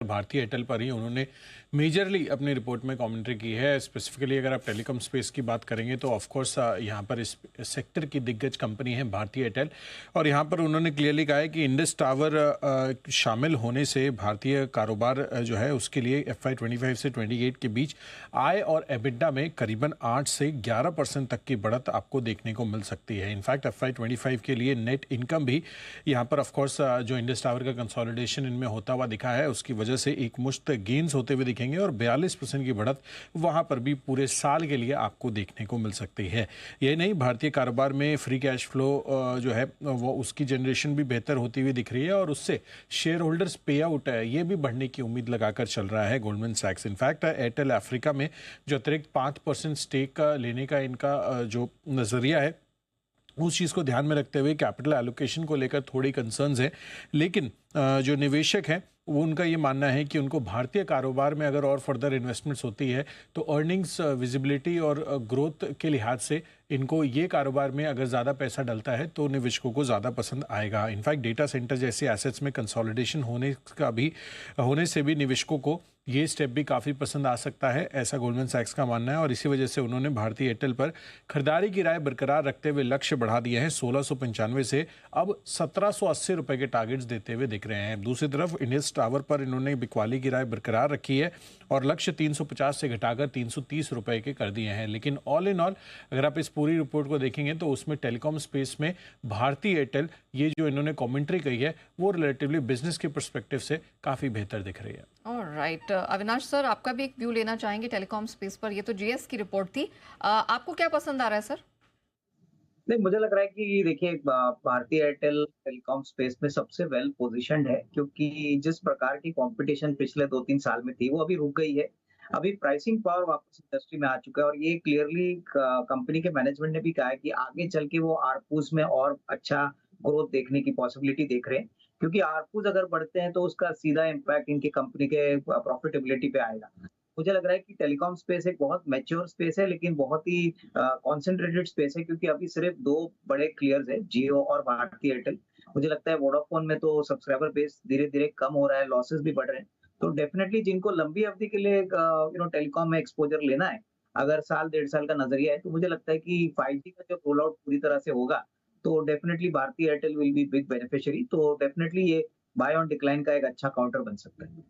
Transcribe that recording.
भारतीय एयरटेल पर ही उन्होंने मेजरली अपनी रिपोर्ट में कमेंट्री की है। स्पेसिफिकली अगर आप टेलीकॉम स्पेस की बात करेंगे तो ऑफकोर्स यहाँ पर इस सेक्टर की दिग्गज कंपनी है भारतीय एयरटेल, और यहाँ पर उन्होंने क्लियरली कहा है कि इंडस टावर शामिल होने से भारतीय कारोबार जो है उसके लिए FY 25 से 28 के बीच आय और एबिडा में करीबन 8 से 11% तक की बढ़त आपको देखने को मिल सकती है। इनफैक्ट FY 25 के लिए नेट इनकम भी यहाँ पर ऑफकोर्स जो इंडस टावर का कंसोलिडेशन इनमें होता हुआ दिखा है उसकी वजह से एक मुश्त गेन्स होते हुए दिखेंगे, और 42% की बढ़त वहाँ पर भी पूरे साल के लिए आपको देखने को मिल सकती है। यही नहीं, भारतीय कारोबार में फ्री कैश फ्लो जो है वो उसकी जनरेशन भी बेहतर होती हुई दिख रही है, और उससे शेयर होल्डर्स पे आउट है ये भी बढ़ने की उम्मीद लगाकर चल रहा है गोल्डमैन सैक्स। इनफैक्ट एयरटेल अफ्रीका में जो अतिरिक्त 5% स्टेक लेने का इनका जो नज़रिया है उस चीज़ को ध्यान में रखते हुए कैपिटल एलोकेशन को लेकर थोड़ी कंसर्न्स हैं, लेकिन जो निवेशक हैं वो उनका ये मानना है कि उनको भारतीय कारोबार में अगर और फर्दर इन्वेस्टमेंट्स होती है तो अर्निंग्स विजिबिलिटी और ग्रोथ के लिहाज से इनको ये कारोबार में अगर ज़्यादा पैसा डलता है तो निवेशकों को ज़्यादा पसंद आएगा। इनफैक्ट डेटा सेंटर जैसे एसेट्स में कंसोलिडेशन होने से भी निवेशकों को ये स्टेप भी काफ़ी पसंद आ सकता है, ऐसा गोल्डमैन सैक्स का मानना है। और इसी वजह से उन्होंने भारतीय एयरटेल पर खरीदारी की राय बरकरार रखते हुए लक्ष्य बढ़ा दिए हैं। 1695 से अब 1780 रुपये के टारगेट्स देते हुए दिख रहे हैं। दूसरी तरफ इंडस टावर पर इन्होंने बिकवाली की राय बरकरार रखी है और लक्ष्य 350 से घटाकर 330 रुपये के कर दिए हैं। लेकिन ऑल इन ऑल अगर आप इस पूरी रिपोर्ट को देखेंगे तो उसमें टेलीकॉम स्पेस में भारतीय एयरटेल ये जो इन्होंने कमेंट्री कही है वो रिलेटिवली बिजनेस के पर्सपेक्टिव से काफ़ी बेहतर दिख रही है। ऑलराइट, अविनाश सर आपका भी एक व्यू लेना चाहेंगे टेलीकॉम स्पेस पर। ये तो जीएस की रिपोर्ट थी, आपको क्या पसंद आ रहा है सर? नहीं, मुझे लग रहा है कि देखिए भारतीय एयरटेल टेलीकॉम स्पेस में सबसे वेल पोजीशन्ड है, क्योंकि जिस प्रकार की कंपटीशन पिछले 2-3 साल में थी वो अभी रुक गई है। अभी प्राइसिंग पावर वापस इंडस्ट्री में आ चुका है, और ये क्लियरली कंपनी के मैनेजमेंट ने भी कहा है कि आगे चल के वो आरपूस में और अच्छा ग्रोथ देखने की पॉसिबिलिटी देख रहे हैं, क्योंकि आरपूस अगर बढ़ते हैं तो उसका सीधा इम्पैक्ट इनकी कंपनी के प्रॉफिटेबिलिटी पे आएगा। मुझे लग रहा है कि टेलीकॉम स्पेस एक बहुत मैच्योर स्पेस है, लेकिन बहुत ही कॉन्सेंट्रेटेड स्पेस है, क्योंकि अभी सिर्फ 2 बड़े प्लेयर्स हैं, जियो और भारती एयरटेल। मुझे लगता है वोडाफोन में तो सब्सक्राइबर बेस धीरे-धीरे कम हो रहा है, लॉसेस भी बढ़ रहे हैं। तो डेफिनिटली जिनको लंबी अवधि के लिए टेलीकॉम में एक्सपोज़र लेना है, अगर साल डेढ़ साल का नज़रिया है, तो मुझे लगता है कि 5G का जो रोल आउट पूरी तरह से होगा, तो definitely Bharti Airtel will be big beneficiary. तो डेफिनिटली ये बाय ऑन डिक्लाइन का एक अच्छा काउंटर बन सकता है।